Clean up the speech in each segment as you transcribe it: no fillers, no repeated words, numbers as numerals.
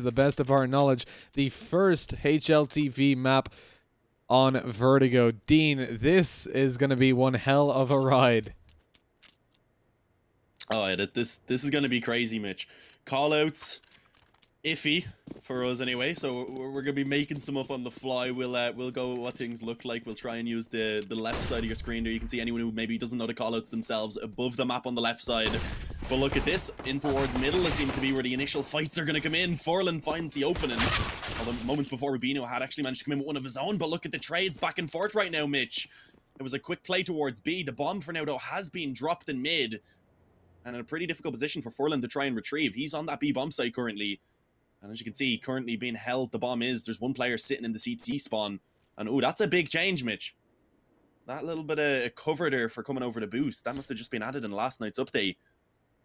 to the best of our knowledge, the first HLTV map on Vertigo. Dean, this is going to be one hell of a ride. Oh, this is going to be crazy, Mitch. Callouts, iffy for us anyway. So we're going to be making some up on the fly. We'll go with what things look like. We'll try and use the left side of your screen there. You can see anyone who maybe doesn't know the callouts themselves above the map on the left side. But look at this, in towards middle, it seems to be where the initial fights are going to come in. Furlan finds the opening. Although moments before, Rubino had actually managed to come in with one of his own. But look at the trades back and forth right now, Mitch. It was a quick play towards B. The bomb for now, though, has been dropped in mid. And in a pretty difficult position for Furlan to try and retrieve. He's on that B bomb site currently. And as you can see, currently being held, the bomb is. There's one player sitting in the CT spawn. And oh, that's a big change, Mitch. That little bit of cover there for coming over the boost, that must have just been added in last night's update.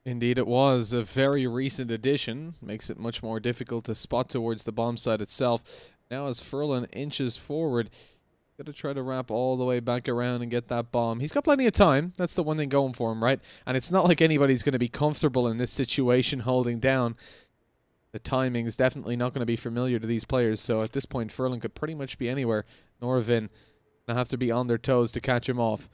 Indeed, it was a very recent addition. Makes it much more difficult to spot towards the bomb site itself. Now as Furlan inches forward, got to try to wrap all the way back around and get that bomb. He's got plenty of time. That's the one thing going for him, right? And it's not like anybody's going to be comfortable in this situation holding down. The timing is definitely not going to be familiar to these players. So at this point, Furlan could pretty much be anywhere. Nordavind now have to be on their toes to catch him off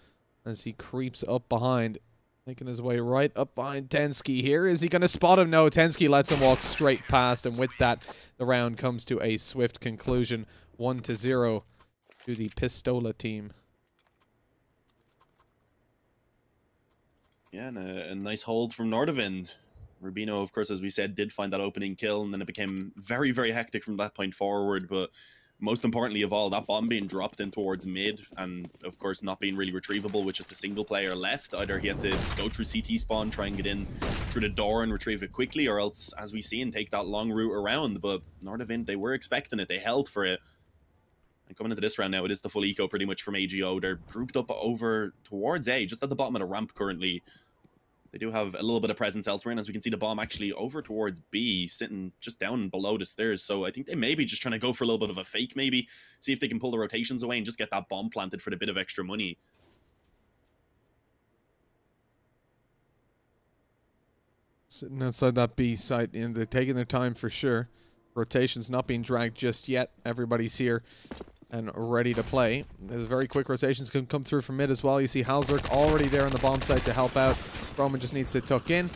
as he creeps up behind. Making his way right up behind Tensky here. Is he going to spot him? No, Tensky lets him walk straight past. And with that, the round comes to a swift conclusion. 1-0 to the Pistola team. Yeah, and a nice hold from Nordavind. Rubino, of course, as we said, did find that opening kill. And then it became very, very hectic from that point forward. But most importantly of all, that bomb being dropped in towards mid and, of course, not being really retrievable with just a single player left. Either he had to go through CT spawn, try and get in through the door and retrieve it quickly, or else, as we see, and take that long route around. But Nordavind, they were expecting it. They held for it. And coming into this round now, it is the full eco pretty much from AGO. They're grouped up over towards A, just at the bottom of the ramp currently. They do have a little bit of presence elsewhere, and as we can see, the bomb actually over towards B, sitting just down below the stairs. So I think they may be just trying to go for a little bit of a fake, maybe. See if they can pull the rotations away and just get that bomb planted for the bit of extra money. Sitting outside that B site, and they're taking their time for sure. Rotation's not being dragged just yet. Everybody's here and ready to play. There's very quick rotations can come through from mid as well. You see Halzerk already there on the bomb site to help out. Roman just needs to tuck in.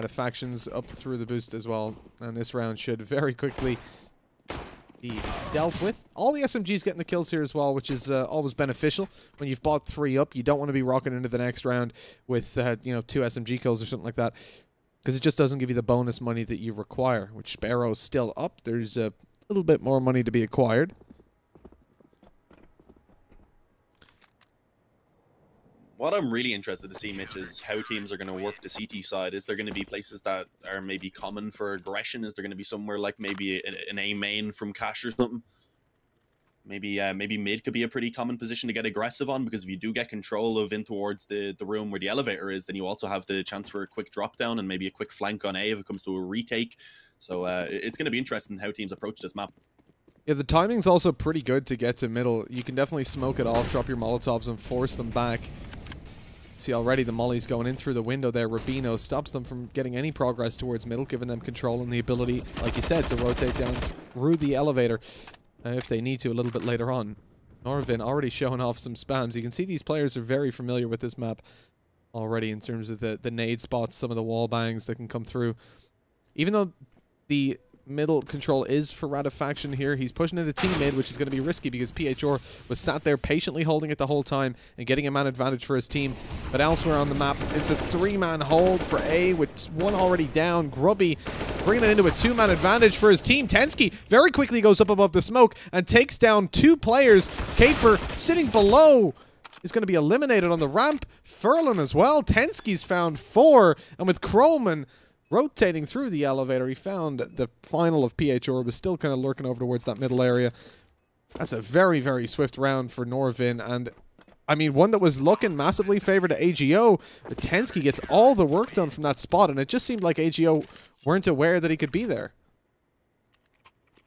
Factions up through the boost as well. And this round should very quickly be dealt with. All the SMGs getting the kills here as well, which is always beneficial. When you've bought 3 up, you don't want to be rocking into the next round with, you know, 2 SMG kills or something like that. Because it just doesn't give you the bonus money that you require, which Sparrow's still up. There's a little bit more money to be acquired. What I'm really interested to see, Mitch, is how teams are going to work the CT side. Is there going to be places that are maybe common for aggression? Is there going to be somewhere like maybe an A main from Cash or something? Maybe maybe mid could be a pretty common position to get aggressive on, because if you do get control of in towards the room where the elevator is, then you also have the chance for a quick drop down and maybe a quick flank on A if it comes to a retake. So it's going to be interesting how teams approach this map. Yeah, the timing's also pretty good to get to middle. You can definitely smoke it off, drop your Molotovs, and force them back. See already the molly's going in through the window there. Rubino stops them from getting any progress towards middle, giving them control and the ability, like you said, to rotate down through the elevator if they need to a little bit later on. Nordavind already showing off some spams. You can see these players are very familiar with this map already in terms of the nade spots, some of the wall bangs that can come through. Even though the middle control is for Ratifaction here, he's pushing into team mid, which is going to be risky because PHR was sat there patiently holding it the whole time and getting a man advantage for his team. But elsewhere on the map, it's a 3-man hold for A with 1 already down. Grubby bringing it into a 2-man advantage for his team. Tensky very quickly goes up above the smoke and takes down 2 players. Caper sitting below is going to be eliminated on the ramp. Furlan as well. Tensky's found 4, and with Croman rotating through the elevator, he found the final of PHR, was still kind of lurking over towards that middle area. That's a very, very swift round for Nordavind, and I mean, one that was looking massively favored to AGO, but Tensky gets all the work done from that spot, and it just seemed like AGO weren't aware that he could be there.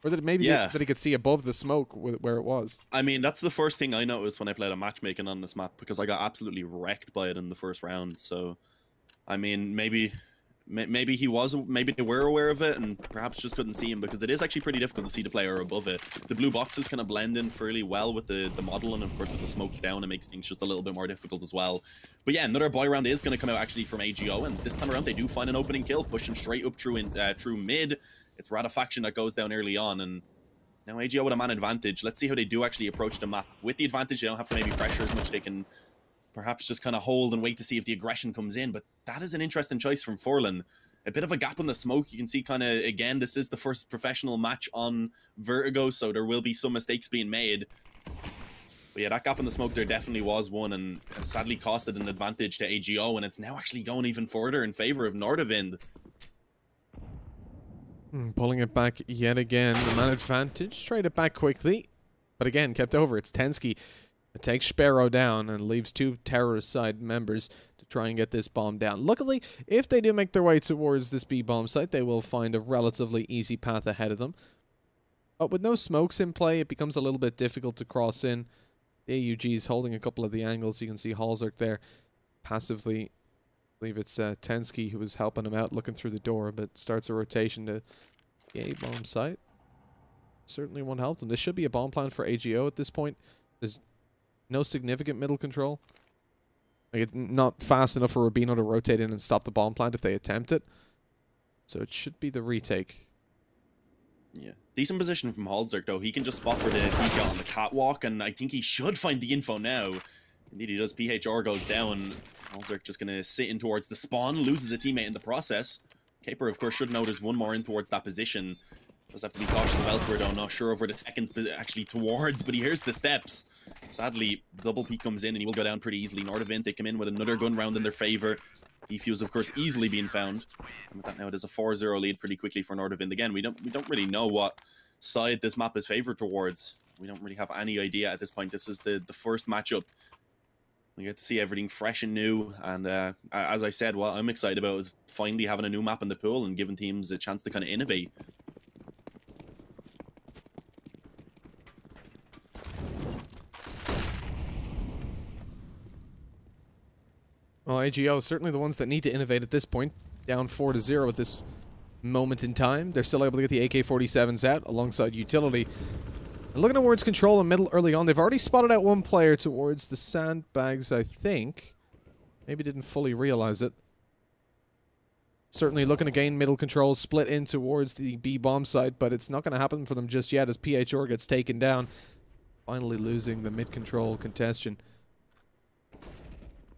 Or that maybe that he could see above the smoke where it was. I mean, that's the first thing I noticed when I played a matchmaking on this map, because I got absolutely wrecked by it in the first round. So, I mean, maybe Maybe maybe they were aware of it and perhaps just couldn't see him, because it is actually pretty difficult to see the player above it. The blue boxes kind of blend in fairly well with the model, and of course with the smokes down, it makes things just a little bit more difficult as well. But yeah, another buy round is going to come out actually from AGO, and this time around they do find an opening kill, pushing straight up through mid. It's Ratifaction that goes down early on, and now AGO with a man advantage. Let's see how they do actually approach the map. With the advantage, they don't have to maybe pressure as much. They can perhaps just kind of hold and wait to see if the aggression comes in, but that is an interesting choice from Furlan. A bit of a gap in the smoke. You can see kind of, again, this is the first professional match on Vertigo, so there will be some mistakes being made. But yeah, that gap in the smoke there definitely was one, and sadly costed an advantage to AGO, and it's now actually going even further in favor of Nordavind. Pulling it back yet again. The man advantage. Trade it back quickly. But again, kept over. It's Tensky. It takes Sparrow down and leaves two terrorist side members to try and get this bomb down. Luckily, if they do make their way towards this B bomb site, they will find a relatively easy path ahead of them. But with no smokes in play, it becomes a little bit difficult to cross in. The AUG is holding a couple of the angles. You can see Halzerk there passively. I believe it's Tensky who is helping him out, looking through the door, but starts a rotation to the A bomb site. Certainly won't help them. This should be a bomb plan for AGO at this point. There's no significant middle control. Like, it's not fast enough for Rubino to rotate in and stop the bomb plant if they attempt it. So it should be the retake. Yeah. Decent position from Halzerk, though. He can just spot for the PK on the catwalk, and I think he should find the info now. Indeed, he does. PHR goes down. Halzerk just going to sit in towards the spawn, loses a teammate in the process. Caper, of course, should know there's one more in towards that position. Does have to be cautious of elsewhere, though. Not sure of where the second's actually towards, but he hears the steps. Sadly, double peek comes in, and he will go down pretty easily. Nordavind, they come in with another gun round in their favor. Defuse, of course, easily being found. And with that now, it is a 4-0 lead pretty quickly for Nordavind. Again, we don't really know what side this map is favored towards. We don't really have any idea at this point. This is the first matchup. We get to see everything fresh and new, and as I said, what I'm excited about is finally having a new map in the pool and giving teams a chance to kind of innovate. Well, AGO, certainly the ones that need to innovate at this point. Down 4-0 at this moment in time. They're still able to get the AK-47s out alongside utility. And looking towards control and middle early on, they've already spotted out one player towards the sandbags, I think. Maybe didn't fully realize it. Certainly looking to gain middle control, split in towards the B bomb site, but it's not going to happen for them just yet as PHR gets taken down. Finally losing the mid control contention.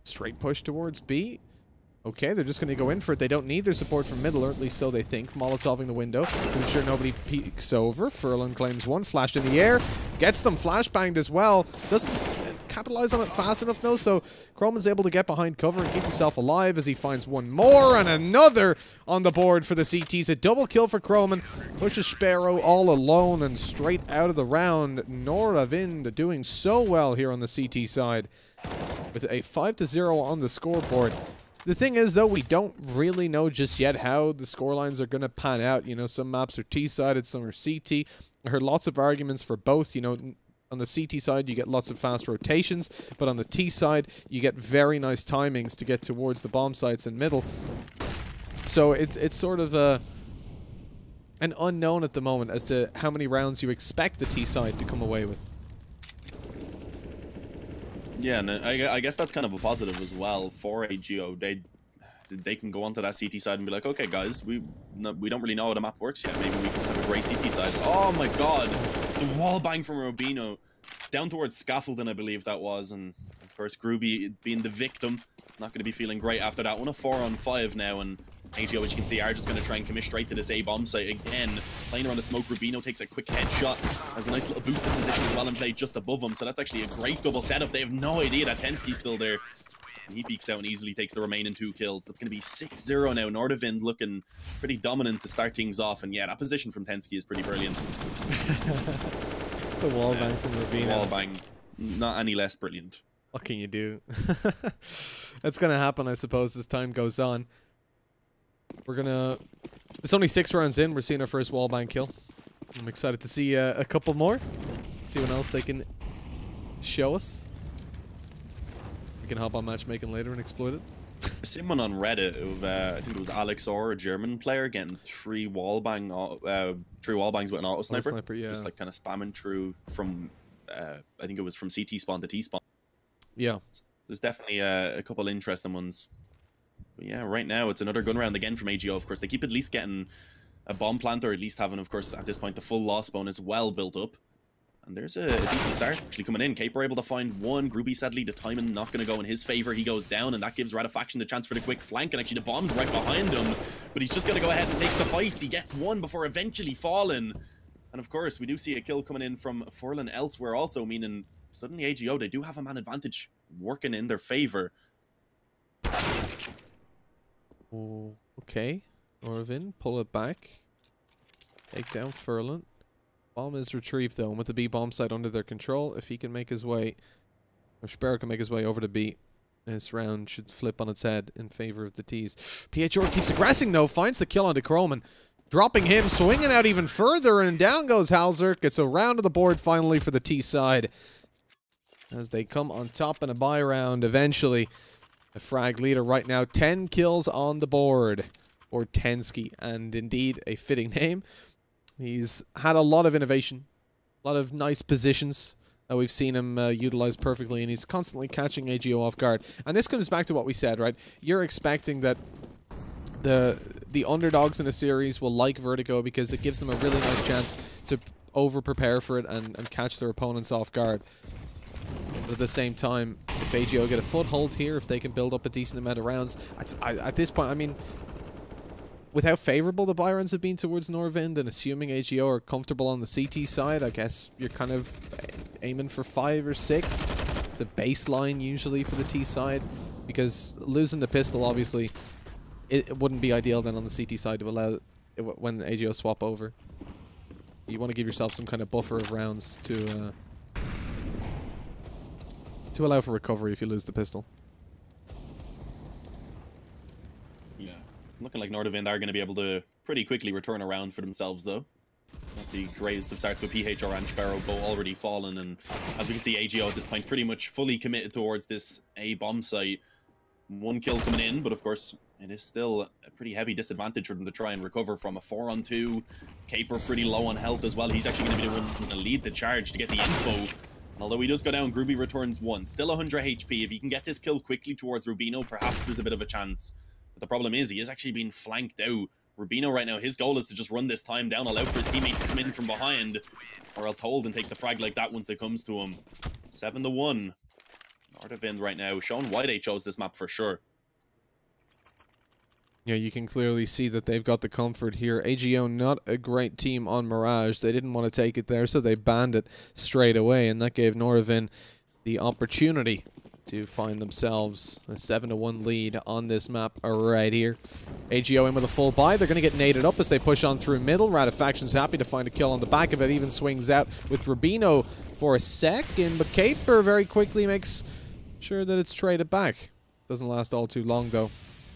Straight push towards B. Okay, they're just going to go in for it. They don't need their support from middle, or at least so they think. Molotoving the window to ensure nobody peeks over. Furlan claims one. Flash in the air. Gets them flashbanged as well. Doesn't capitalize on it fast enough, though, so Croman's able to get behind cover and keep himself alive as he finds one more and another on the board for the CTs. A double kill for Croman. Pushes Sparrow all alone and straight out of the round. Nordavind doing so well here on the CT side with a 5-0 on the scoreboard. The thing is, though, we don't really know just yet how the scorelines are going to pan out. You know, some maps are T-sided, some are CT. I heard lots of arguments for both. You know, on the CT side, you get lots of fast rotations, but on the T side, you get very nice timings to get towards the bomb sites in middle. So it's sort of an unknown at the moment as to how many rounds you expect the T side to come away with. Yeah, and I guess that's kind of a positive as well for AGO. They can go onto that CT side and be like, okay, guys, we don't really know how the map works yet. Maybe we can have a great CT side. Oh my god, the wall bang from Rubino down towards scaffolding, I believe that was, and of course Groovy being the victim, not going to be feeling great after that one. A 4-on-5 now, and AGO, as you can see, are just going to try and commit straight to this A bomb site again. Playing around the smoke, Rubino takes a quick headshot. Has a nice little boosted position as well and played just above him. So that's actually a great double setup. They have no idea that Tensky's still there. And he peeks out and easily takes the remaining 2 kills. That's going to be 6-0 now. Nordavind looking pretty dominant to start things off. And yeah, that position from Tensky is pretty brilliant. The wall bang from Rubino. Wall bang. Not any less brilliant. What can you do? That's going to happen, I suppose, as time goes on. We're gonna... It's only 6 rounds in. We're seeing our first wallbang kill. I'm excited to see a couple more. See what else they can show us. We can hop on matchmaking later and exploit it. I seen one on Reddit of I think it was Alex Orr, a German player, getting three wall bangs with an auto sniper, Yeah. just like kind of spamming through from I think it was from CT spawn to T spawn. Yeah. There's definitely a couple interesting ones. But yeah, right now it's another gun round again from AGO. Of course, they keep at least getting a bomb plant, or at least having, of course, at this point, the full loss bonus well built up. And there's a decent start actually coming in. Caper able to find one. Groupie, sadly, the timing not going to go in his favor. He goes down, and that gives Ratifaction the chance for the quick flank. And actually, the bomb's right behind him. But he's just going to go ahead and take the fights. He gets one before eventually falling. And of course, we do see a kill coming in from Furlan elsewhere also, meaning suddenly AGO, they do have a man advantage working in their favor. Oh, okay. Nordavind, pull it back. Take down Furlan. Bomb is retrieved though, and with the B bomb site under their control, if he can make his way, or Sparrow can make his way over to B, this round should flip on its head in favor of the T's. PHR keeps aggressing though, finds the kill onto Croman. Dropping him, swinging out even further, and down goes Halzerk. Gets a round of the board finally for the T side. As they come on top in a bye round eventually. The frag leader right now, 10 kills on the board. Or Tensky, and indeed a fitting name. He's had a lot of innovation, a lot of nice positions that we've seen him utilize perfectly, and he's constantly catching AGO off guard. And this comes back to what we said, right? You're expecting that the underdogs in a series will like Vertigo because it gives them a really nice chance to over-prepare for it and catch their opponents off guard. But at the same time, if AGO get a foothold here, if they can build up a decent amount of rounds, at this point, I mean, with how favourable the buy rounds have been towards Nordavind, and assuming AGO are comfortable on the CT side, I guess you're kind of aiming for 5 or 6. It's a baseline usually for the T side, because losing the pistol, obviously, it wouldn't be ideal then on the CT side to allow it when the AGO swap over. You want to give yourself some kind of buffer of rounds to allow for recovery if you lose the pistol. Looking like Nordavind are going to be able to pretty quickly return around for themselves, though. Not the greatest of starts with PHR and Sparrow both already fallen, and as we can see, AGO at this point pretty much fully committed towards this A bomb site. One kill coming in, but of course, it is still a pretty heavy disadvantage for them to try and recover from a 4-on-2. Caper pretty low on health as well. He's actually going to be the one to lead the charge to get the info. And although he does go down, Groovy returns 1. Still 100 HP. If he can get this kill quickly towards Rubino, perhaps there's a bit of a chance. But the problem is, he is actually being flanked out. Rubino right now, his goal is to just run this time down, allow for his teammate to come in from behind, or else hold and take the frag like that once it comes to him. 7-1. Nordavind right now, showing why they chose this map for sure. Yeah, you can clearly see that they've got the comfort here. AGO not a great team on Mirage. They didn't want to take it there, so they banned it straight away, and that gave Nordavind the opportunity to find themselves a 7-1 lead on this map right here. AGO in with a full buy. They're going to get naded up as they push on through middle. Ratifaction's happy to find a kill on the back of it. Even swings out with Rubino for a second, but Caper very quickly makes sure that it's traded back. Doesn't last all too long, though.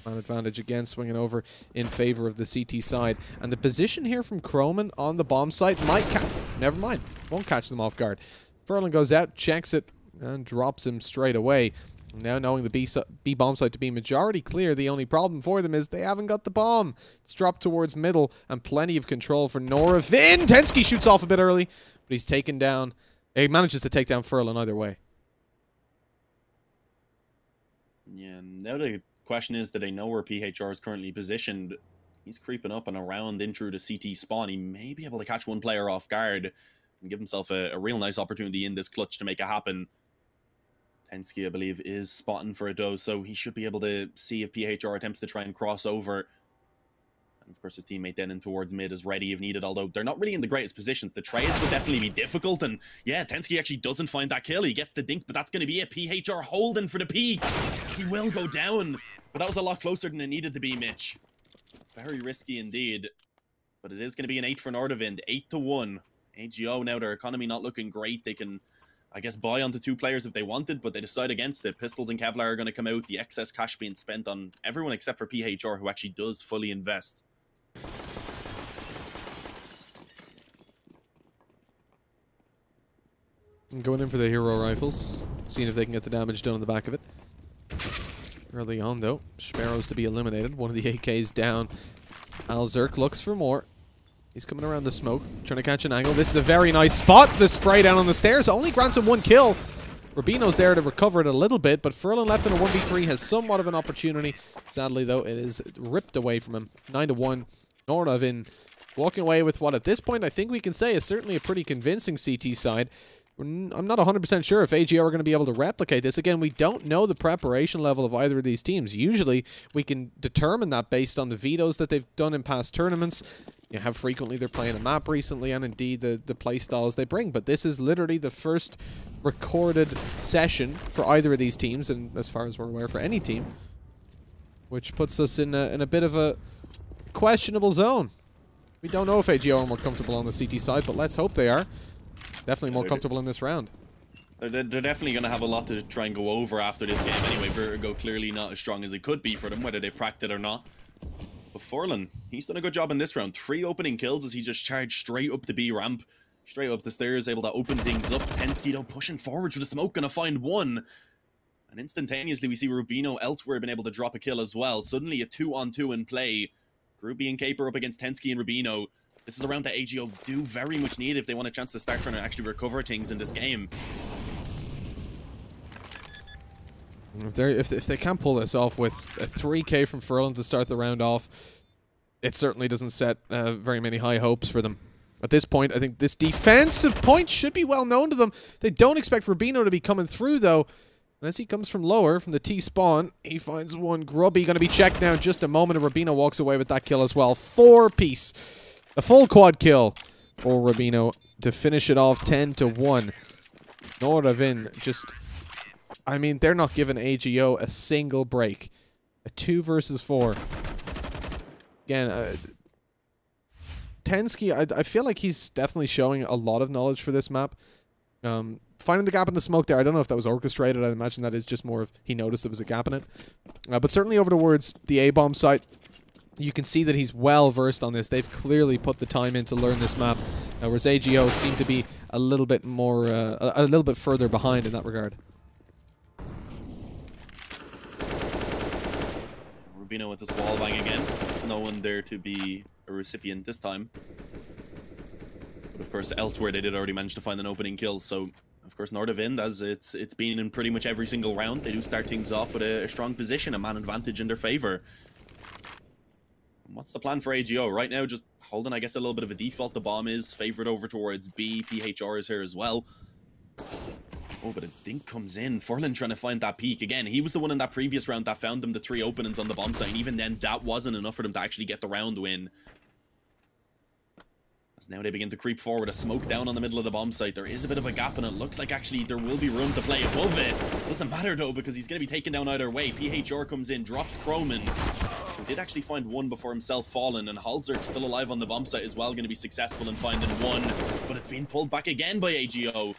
Man advantage again, swinging over in favor of the CT side. And the position here from Croman on the bomb site might catch... Never mind. Won't catch them off guard. Furlan goes out, checks it, and drops him straight away. Now knowing the B bomb site to be majority clear, the only problem for them is they haven't got the bomb. It's dropped towards middle, and plenty of control for Nordavind. Tensky shoots off a bit early, but he's taken down. He manages to take down Furlan either way. Yeah, now the question is, do they know where PHR is currently positioned? He's creeping up and around in through the CT spawn. He may be able to catch one player off guard and give himself a real nice opportunity in this clutch to make it happen. Tensky, I believe, is spotting for a dose, so he should be able to see if PHR attempts to try and cross over. And of course, his teammate then in towards mid is ready if needed, although they're not really in the greatest positions. The trades would definitely be difficult, and yeah, Tensky actually doesn't find that kill. He gets the dink, but that's going to be it. PHR holding for the peak. He will go down, but that was a lot closer than it needed to be, Mitch. Very risky indeed, but it is going to be an 8 for Nordavind. 8-1. AGO now, their economy not looking great. They can, I guess, buy onto 2 players if they wanted, but they decide against it. Pistols and Kevlar are going to come out. The excess cash being spent on everyone except for PHR, who actually does fully invest. Going in for the hero rifles, seeing if they can get the damage done on the back of it. Early on, though, Sparrow's to be eliminated. One of the AKs down. Alzerk looks for more. He's coming around the smoke, trying to catch an angle. This is a very nice spot. The spray down on the stairs only grants him 1 kill. Rubino's there to recover it a little bit, but Furlan left in a 1v3 has somewhat of an opportunity. Sadly, though, it is ripped away from him. 9-1. Nordavind walking away with what, at this point, I think we can say is certainly a pretty convincing CT side. I'm not 100% sure if AGO are going to be able to replicate this. Again, we don't know the preparation level of either of these teams. Usually, we can determine that based on the vetoes that they've done in past tournaments. You know, how frequently they're playing a map recently, and indeed the play styles they bring. But this is literally the first recorded session for either of these teams, and as far as we're aware, for any team, which puts us in a bit of a questionable zone. We don't know if AGO are more comfortable on the CT side, but let's hope they are. Definitely more comfortable in this round. They're definitely going to have a lot to try and go over after this game anyway. Vertigo clearly not as strong as it could be for them, whether they've cracked it or not. But Furlan, he's done a good job in this round. 3 opening kills as he just charged straight up the B ramp, straight up the stairs, able to open things up. Tensky, though, pushing forward through the smoke, going to find 1. And instantaneously, we see Rubino elsewhere been able to drop a kill as well. Suddenly, a 2-on-2 in play. Groovy and Caper up against Tensky and Rubino. This is a round that AGO do very much need if they want a chance to start trying to actually recover things in this game. If they can't pull this off with a 3k from Furlan to start the round off, it certainly doesn't set very many high hopes for them. At this point, I think this defensive point should be well known to them. They don't expect Rubino to be coming through, though. And as he comes from lower, from the T-spawn, he finds 1. Grubby going to be checked now in just a moment, and Rubino walks away with that kill as well. 4-piece. A full quad kill for Rubino to finish it off 10-1. Nordavind just... I mean, they're not giving AGO a single break. A 2 versus 4. Again, Tensky, I feel like he's definitely showing a lot of knowledge for this map. Finding the gap in the smoke there, I don't know if that was orchestrated. I imagine that is just more of he noticed there was a gap in it. But certainly over towards the A-bomb site, you can see that he's well versed on this. They've clearly put the time in to learn this map, whereas AGO seem to be a little bit more, a little bit further behind in that regard. Rubino with this wall bang again. No one there to be a recipient this time. But of course, elsewhere they did already manage to find an opening kill. So, of course, Nordavind, as it's been in pretty much every single round, they do start things off with a strong position, a man advantage in their favor. What's the plan for AGO? Right now, just holding, I guess, a little bit of a default. The bomb is favored over towards B. PHR is here as well. Oh, but a dink comes in. Furlan trying to find that peak. Again, he was the one in that previous round that found them the 3 openings on the bomb site. And even then, that wasn't enough for them to actually get the round win. As now they begin to creep forward. A smoke down on the middle of the bomb site. There is a bit of a gap, and it looks like actually there will be room to play above it. Doesn't matter, though, because he's going to be taken down either way. PHR comes in, drops Croman. He did actually find 1 before himself fallen, and Halzerk's still alive on the bomb site as well, going to be successful in finding 1. But it's being pulled back again by AGO.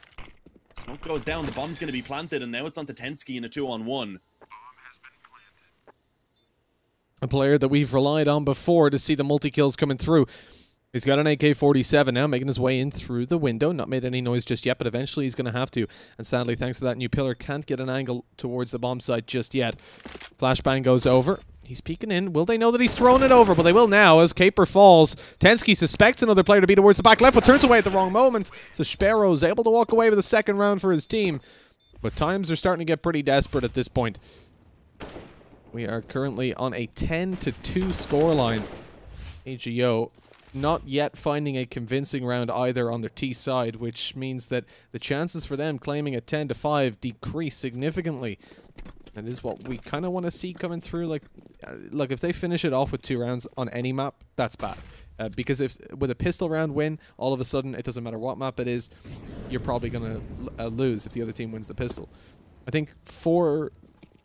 Smoke goes down, the bomb's going to be planted, and now it's on to Tensky in a 2-on-1. A player that we've relied on before to see the multi-kills coming through. He's got an AK-47 now, making his way in through the window. Not made any noise just yet, but eventually he's going to have to. And sadly, thanks to that new pillar, can't get an angle towards the bomb site just yet. Flashbang goes over. He's peeking in. Will they know that he's thrown it over? But they will now as Caper falls. Tensky suspects another player to be towards the back left, but turns away at the wrong moment. So Sparrow's able to walk away with a 2nd round for his team. But times are starting to get pretty desperate at this point. We are currently on a 10-2 scoreline. AGO not yet finding a convincing round either on their T side, which means that the chances for them claiming a 10-5 decrease significantly. That is what we kind of want to see coming through. Like, look, if they finish it off with 2 rounds on any map, that's bad. Because if with a pistol round win, all of a sudden, it doesn't matter what map it is, you're probably going to lose if the other team wins the pistol. I think 4,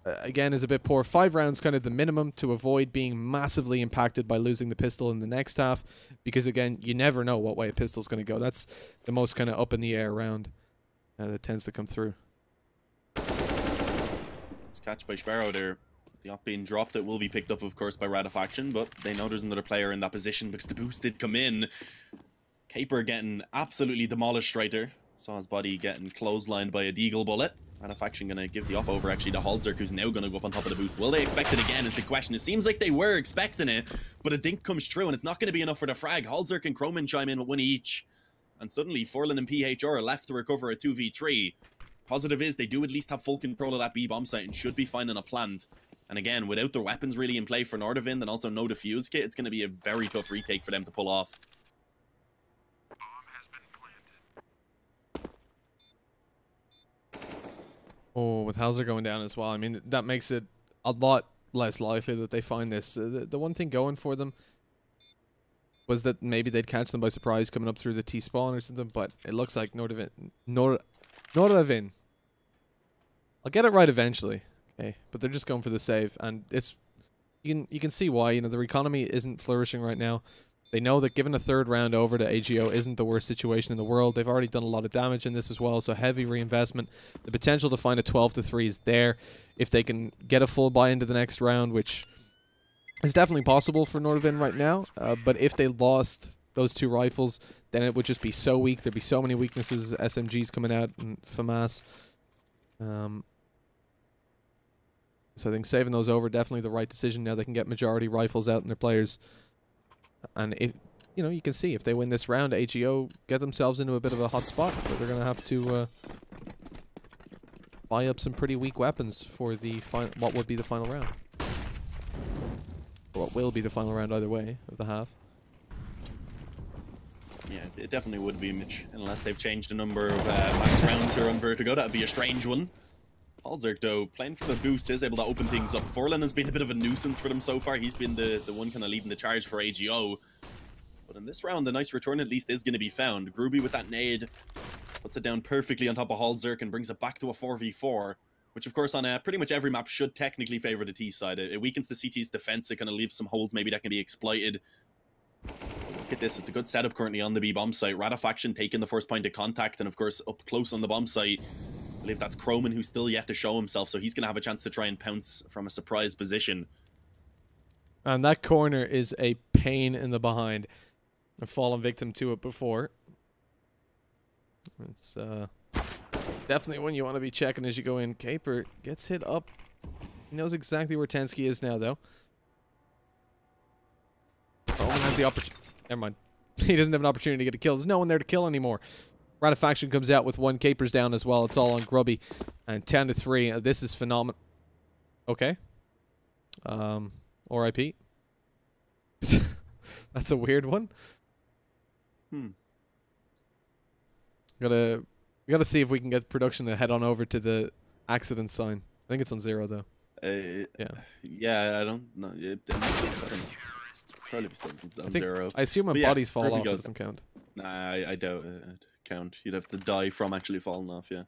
again, is a bit poor. 5 rounds kind of the minimum to avoid being massively impacted by losing the pistol in the next half. Because, again, you never know what way a pistol's going to go. That's the most kind of up in the air round that tends to come through. Catch by Sparrow there. The op being dropped, it will be picked up, of course, by Ratifaction, but they know there's another player in that position because the boost did come in. Caper getting absolutely demolished right there. Saw his body getting clotheslined by a deagle bullet. Radafaction gonna give the up over actually to Halzerk, who's now gonna go up on top of the boost. Will they expect it again is the question. It seems like they were expecting it, but a dink comes true and it's not gonna be enough for the frag. Halzerk and Croman chime in with 1 each. And suddenly Forlan and PHR are left to recover a 2v3. Positive is they do at least have full control of that B bomb site and should be finding a plant. And again, without their weapons really in play for Nordavind and also no defuse kit, it's gonna be a very tough retake for them to pull off. Oh, with Hauser going down as well, I mean, that makes it a lot less likely that they find this. The one thing going for them was that maybe they'd catch them by surprise coming up through the T-spawn or something, but it looks like Nordavind... Nordavind. I'll get it right eventually, okay? But they're just going for the save, and it's... You can see why, you know, their economy isn't flourishing right now. They know that giving a 3rd round over to AGO isn't the worst situation in the world. They've already done a lot of damage in this as well, so heavy reinvestment. The potential to find a 12-3 is there if they can get a full buy into the next round, which is definitely possible for Nordavind right now. But if they lost those 2 rifles, then it would just be so weak. There'd be so many weaknesses, SMGs coming out, and FAMAS. So I think saving those over, definitely the right decision. Now they can get majority rifles out in their players. And if, you know, you can see if they win this round, AGO get themselves into a bit of a hot spot, but they're going to have to buy up some pretty weak weapons for the what would be the final round. Or what will be the final round either way of the half. Yeah, it definitely would be, Mitch, unless they've changed the number of max rounds here on Vertigo. That would be a strange one. Halzerk, though, playing for the boost, is able to open things up. Forlan has been a bit of a nuisance for them so far. He's been the one kind of leading the charge for AGO. But in this round, the nice return at least is going to be found. Groovy with that nade puts it down perfectly on top of Halzerk and brings it back to a 4v4. Which, of course, on pretty much every map should technically favor the T side. It weakens the CT's defense. It kind of leaves some holes maybe that can be exploited. Look at this. It's a good setup currently on the B bomb site. Radafaction taking the first point of contact. And, of course, up close on the bomb site, I believe that's Croman, who's still yet to show himself, so he's going to have a chance to try and pounce from a surprise position. And that corner is a pain in the behind. I've fallen victim to it before. It's definitely one you want to be checking as you go in. Caper gets hit up. He knows exactly where Tensky is now, though. Croman has the opportunity. Never mind. He doesn't have an opportunity to get a kill. There's no one there to kill anymore. Radafaction comes out with 1. Capers down as well. It's all on Grubby. And 10-3. This is phenomenal. Okay. RIP. That's a weird one. We gotta see if we can get production to head on over to the accident sign. I think it's on 0 though. Yeah, I don't know. Probably on 0. I assume when bodies fall off, it doesn't count. Nah, I doubt it count. You'd have to die from actually falling off, yeah.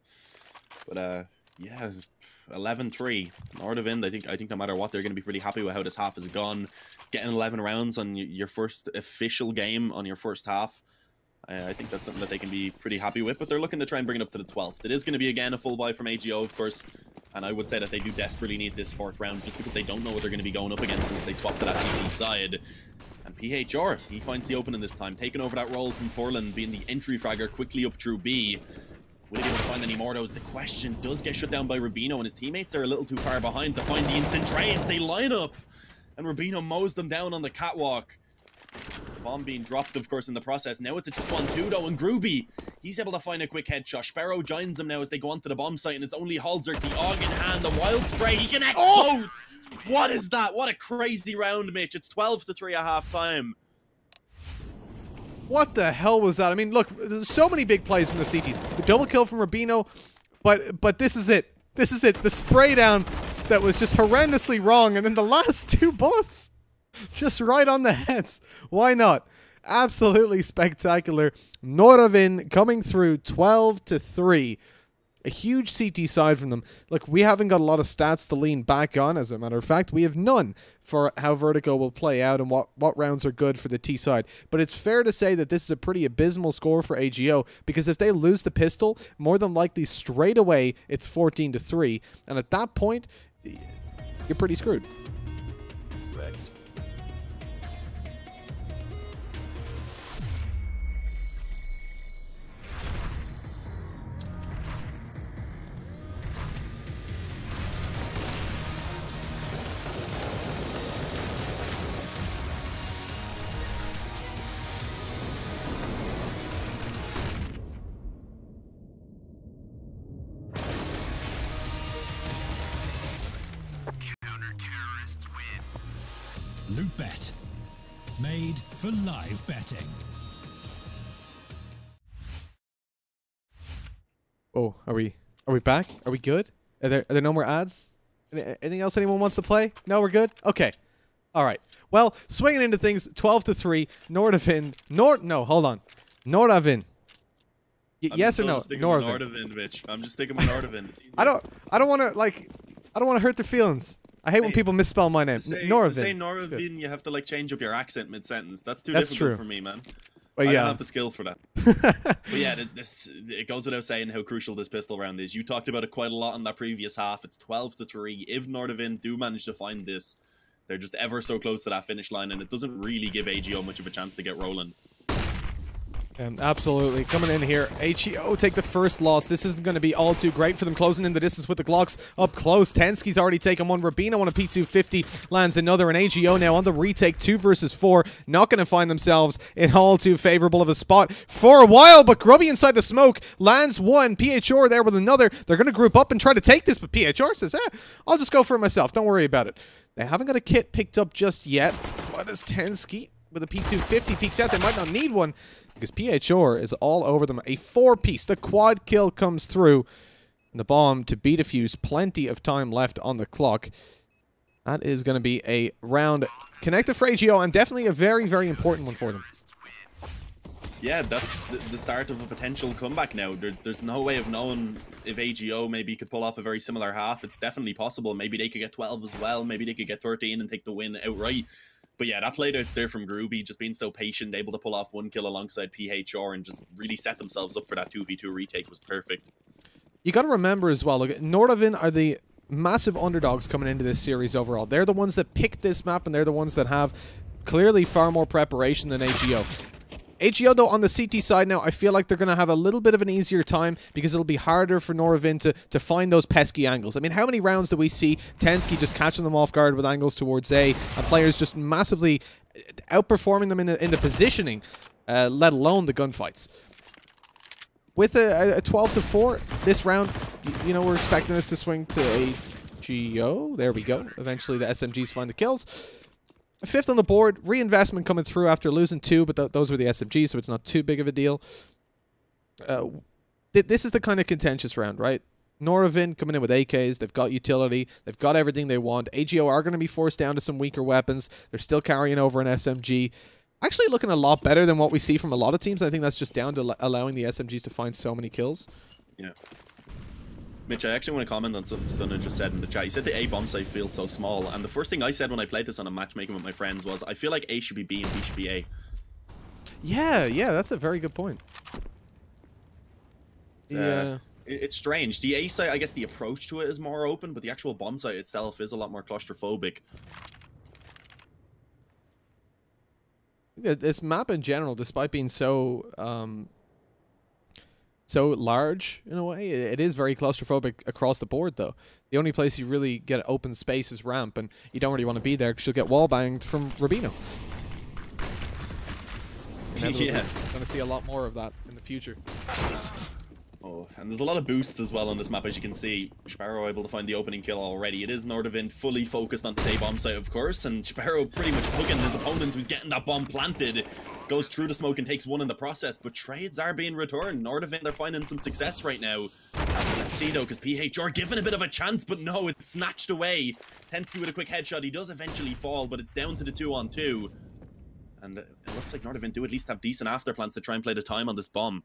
But yeah, 11-3. Nordavind, I think no matter what, they're going to be pretty happy with how this half has gone. Getting 11 rounds on your first official game on your first half, I think that's something that they can be pretty happy with. But they're looking to try and bring it up to the 12th. It is going to be again a full buy from AGO, of course. And I would say that they do desperately need this 4th round just because they don't know what they're going to be going up against if they swap to that CT side. And PHR, he finds the opening this time, taking over that role from Forlan, being the entry fragger quickly up through B. Will he be able to find any more of those? The question does get shut down by Rubino, and his teammates are a little too far behind to find the instant trades. They line up, and Rubino mows them down on the catwalk. Bomb being dropped, of course, in the process. Now it's a 2-on-2, though, and Groovy, he's able to find a quick headshot. Sparrow joins them now as they go onto the bomb site, and it's only Halzerk, the AUG in hand, the wild spray. He can explode! What is that? What a crazy round, Mitch. It's 12-3 at half-time. What the hell was that? I mean, look, there's so many big plays from the CTs. The double kill from Rubino, but this is it. This is it. The spray down that was just horrendously wrong, and then the last 2 bullets just right on the heads. Why not? Absolutely spectacular. Nordavind coming through 12-3. A huge CT side from them. Look, we haven't got a lot of stats to lean back on. As a matter of fact, we have none for how Vertigo will play out and what rounds are good for the T side. But it's fair to say that this is a pretty abysmal score for AGO, because if they lose the pistol, more than likely straight away it's 14-3. And at that point, you're pretty screwed. loot.bet. Made for live betting. Oh, are we back? Are we good? Are there no more ads? Anything else anyone wants to play? No, we're good? Okay. All right. Well, swinging into things, 12-3, Nordavind. No, hold on. Nordavind. Yes or no? Nordavind, bitch. I'm just sticking with Nordavind. I don't want to hurt their feelings. I hate when people misspell my name. Nordavind. To say Nordavind, you have to like change up your accent mid-sentence. That's difficult for me, man. Well, I yeah. don't have the skill for that. But yeah, it goes without saying how crucial this pistol round is. You talked about it quite a lot in that previous half. It's 12-3. If Nordavind do manage to find this, they're just ever so close to that finish line, and it doesn't really give AGO much of a chance to get rolling. Absolutely. Coming in here, AGO take the first loss. This isn't going to be all too great for them. Closing in the distance with the Glocks up close. Tensky's already taken one. Rubino on a P250 lands another. And AGO now on the retake, 2 versus 4. Not going to find themselves in all too favorable of a spot for a while. But Grubby inside the smoke lands one. PHR there with another. They're going to group up and try to take this. But PHR says, I'll just go for it myself. Don't worry about it. They haven't got a kit picked up just yet. What is Tensky with a P250 peeks out? They might not need one, because PHR is all over them. A 4-piece. The quad kill comes through. And the bomb to be defused. Plenty of time left on the clock. That is going to be a round connected for AGO, and definitely a very, very important one for them. Yeah, that's the start of a potential comeback now. There's no way of knowing if AGO maybe could pull off a very similar half. It's definitely possible. Maybe they could get 12 as well. Maybe they could get 13 and take the win outright. But yeah, that played out there from Groovy, just being so patient, able to pull off one kill alongside PHR and just really set themselves up for that 2v2 retake was perfect. You got to remember as well, look, Nordavind are the massive underdogs coming into this series overall. They're the ones that picked this map, and they're the ones that have clearly far more preparation than AGO. AGO, though, on the CT side now, I feel like they're going to have a little bit of an easier time because it'll be harder for Nordavind to find those pesky angles. I mean, how many rounds do we see Tensky just catching them off guard with angles towards A, and players just massively outperforming them in the positioning, let alone the gunfights? With a 12-4 this round, you know, we're expecting it to swing to AGO. There we go. Eventually, the SMGs find the kills. A 5th on the board, reinvestment coming through after losing 2, but those were the SMGs, so it's not too big of a deal. This is the kind of contentious round, right? Nordavind coming in with AKs, they've got utility, they've got everything they want. AGO are going to be forced down to some weaker weapons. They're still carrying over an SMG. Actually looking a lot better than what we see from a lot of teams. I think that's just down to allowing the SMGs to find so many kills. Yeah. Mitch, I actually want to comment on something Stunner just said in the chat. He said the A bomb site feels so small, and the first thing I said when I played this on a matchmaking with my friends was, I feel like A should be B and B should be A. Yeah, that's a very good point. Yeah. It's strange. The A site, I guess the approach to it is more open, but the actual bomb site itself is a lot more claustrophobic. This map in general, despite being so large in a way, it is very claustrophobic across the board, though. The only place you really get open space is ramp, and you don't really want to be there because you'll get wall banged from Rubino. Yeah. Going to see a lot more of that in the future. Oh, and there's a lot of boosts as well on this map, as you can see. Sparrow able to find the opening kill already. It is Nordavind fully focused on the A bomb site, of course, and Sparrow pretty much hugging his opponent who's getting that bomb planted. Goes through the smoke and takes one in the process, but trades are being returned. Nordavind are finding some success right now. Let's see, though, because PHR given a bit of a chance, but no, it's snatched away. Tensky with a quick headshot. He does eventually fall, but it's down to the 2-on-2. And it looks like Nordavind do at least have decent afterplans to try and play the time on this bomb.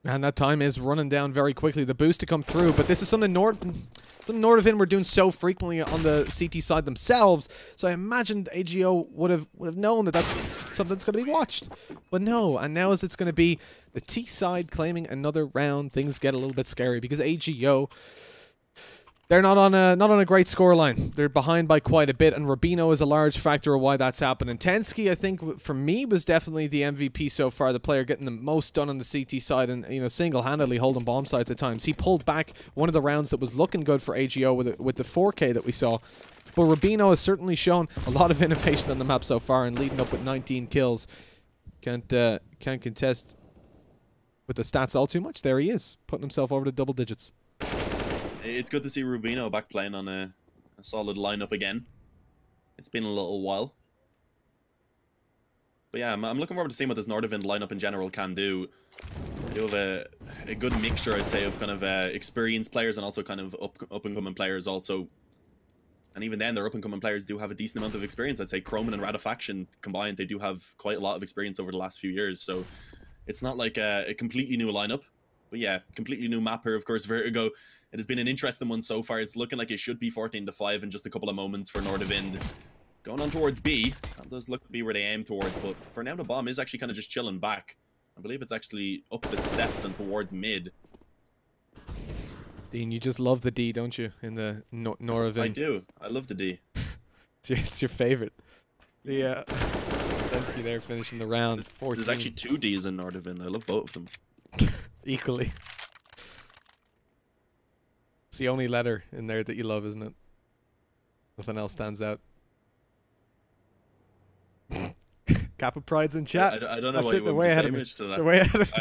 And that time is running down very quickly. The boost to come through, but this is something Nordavind were doing so frequently on the CT side themselves. So I imagined AGO would have known that that's something that's going to be watched. But no, and now as it's going to be the T side claiming another round, things get a little bit scary because AGO, they're not on a great scoreline. They're behind by quite a bit, and Rubino is a large factor of why that's happening. Tensky, I think, for me, was definitely the MVP so far. The player getting the most done on the CT side, and single-handedly holding bomb sites at times. He pulled back one of the rounds that was looking good for AGO with the 4K that we saw. But Rubino has certainly shown a lot of innovation on the map so far, and leading up with 19 kills. Can't contest with the stats all too much. There he is, putting himself over to double digits. It's good to see Rubino back playing on a solid lineup again. It's been a little while. But yeah, I'm looking forward to seeing what this Nordavind lineup in general can do. They do have a good mixture, I'd say, of kind of experienced players and also kind of up-and-coming players also. And even then, their up-and-coming players do have a decent amount of experience. I'd say Chroman and Ratifaction combined, they do have quite a lot of experience over the last few years. So it's not like a completely new lineup. But yeah, completely new map here. Of course, Vertigo, it has been an interesting one so far. It's looking like it should be 14-5 in just a couple of moments for Nordavind. Going on towards B. That does look to be where they aim towards. But for now, the bomb is actually kind of just chilling back. I believe it's actually up its steps and towards mid. Dean, you just love the D, don't you? In the Nordavind. I do. I love the D. It's your favorite. The Bensky there finishing the round. 14. There's actually 2 Ds in Nordavind. I love both of them. Equally. It's the only letter in there that you love, isn't it? Nothing else stands out. Kappa Pride's in chat. I don't know That's why it, you the wouldn't way be ahead of the me. image to that. The way ahead of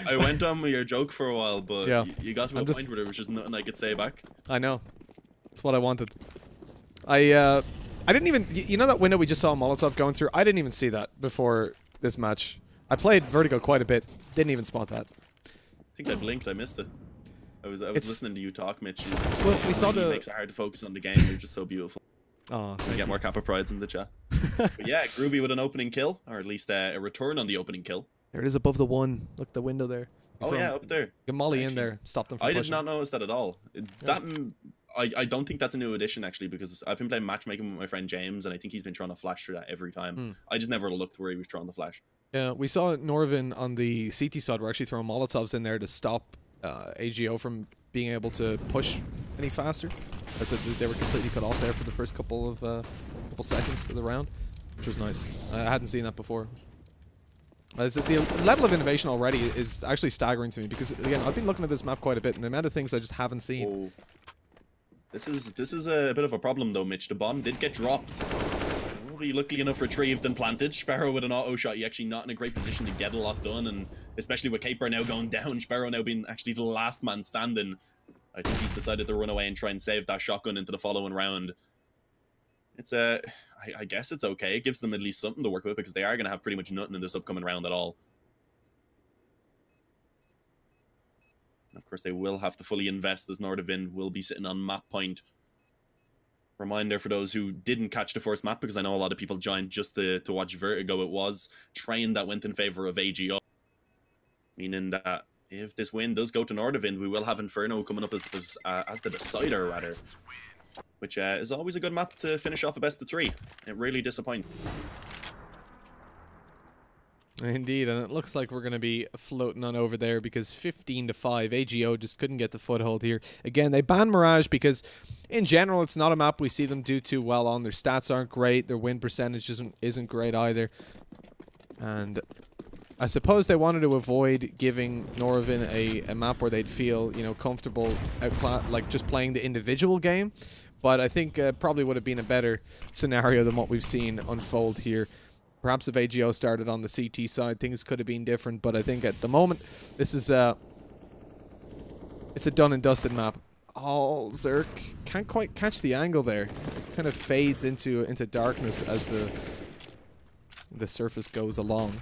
I went on with your joke for a while, but yeah. you got to a point where there was just nothing I could say back. I know. That's what I wanted. I didn't even... You know that window we just saw Molotov going through? I didn't even see that before this match. I played Vertigo quite a bit. Didn't even spot that. I think I blinked. I missed it. I was listening to you talk, Mitch. Well, we saw the... It makes it hard to focus on the game. You're just so beautiful. Oh, we get more Kappa Prides in the chat. But yeah, Groovy with an opening kill, or at least a return on the opening kill. There it is above the one. Look, the window there. Oh yeah, up there. Get Molly in there. Stop them from pushing. I did not notice that at all. I don't think that's a new addition, actually, because I've been playing matchmaking with my friend James, and I think he's been trying to flash through that every time. I just never looked where he was trying to flash. Yeah, we saw Nordavind on the CT side. We're actually throwing Molotovs in there to stop AGO from being able to push any faster. I said they were completely cut off there for the first couple seconds of the round, which was nice. I hadn't seen that before. The level of innovation already is actually staggering to me because, again, I've been looking at this map quite a bit, and the amount of things I just haven't seen. Oh. This is a bit of a problem, though, Mitch. The bomb did get dropped. Will be luckily enough retrieved and planted. Sparrow with an auto shot, he actually not in a great position to get a lot done, and especially with Caper now going down, Sparrow now being actually the last man standing. I think he's decided to run away and try and save that shotgun into the following round. It's I guess it's okay. It gives them at least something to work with because they are going to have pretty much nothing in this upcoming round at all. And of course, they will have to fully invest as Nordavind will be sitting on map point. Reminder for those who didn't catch the first map, because I know a lot of people joined just to watch Vertigo. It was Train that went in favor of AGO. Meaning that if this win does go to Nordavind, we will have Inferno coming up as the decider, rather. Which is always a good map to finish off a best of 3. It really disappoints. Indeed, and it looks like we're going to be floating on over there because 15-5, AGO just couldn't get the foothold here. Again, they banned Mirage because, in general, it's not a map we see them do too well on. Their stats aren't great, their win percentage isn't great either. And I suppose they wanted to avoid giving Nordavind a map where they'd feel, you know, comfortable like just playing the individual game. But I think probably would have been a better scenario than what we've seen unfold here. Perhaps if AGO started on the CT side, things could have been different. But I think at the moment, this is it's a done and dusted map. Oh, Zerk can't quite catch the angle there. It kind of fades into darkness as the surface goes along.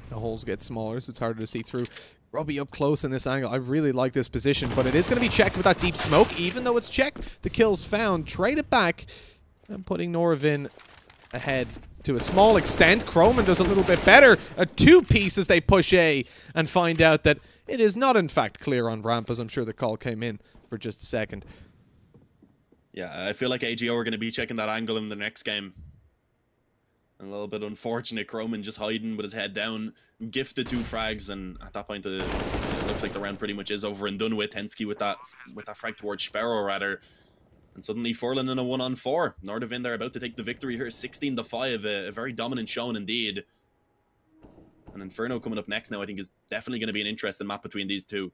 The holes get smaller, so it's harder to see through. Robbie up close in this angle. I really like this position, but it is going to be checked with that deep smoke. Even though it's checked, the kill's found. Trade it back. And putting Nordavind ahead to a small extent. Chroman does a little bit better. A 2-piece as they push A and find out that it is not, in fact, clear on ramp, as I'm sure the call came in for just a second. Yeah, I feel like AGO are going to be checking that angle in the next game. A little bit unfortunate. Chroman just hiding with his head down. Gifted 2 frags, and at that point, it looks like the round pretty much is over and done with. Hensky with that frag towards Sparrow, rather. And suddenly Furlan in a 1-on-4. Nordavind are about to take the victory here, 16-5. A very dominant showing indeed. And Inferno coming up next now, I think, is definitely going to be an interesting map between these two.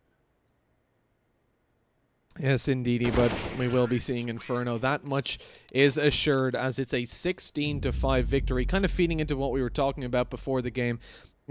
Yes, indeedy, but we will be seeing Inferno. That much is assured as it's a 16-5 victory, kind of feeding into what we were talking about before the game.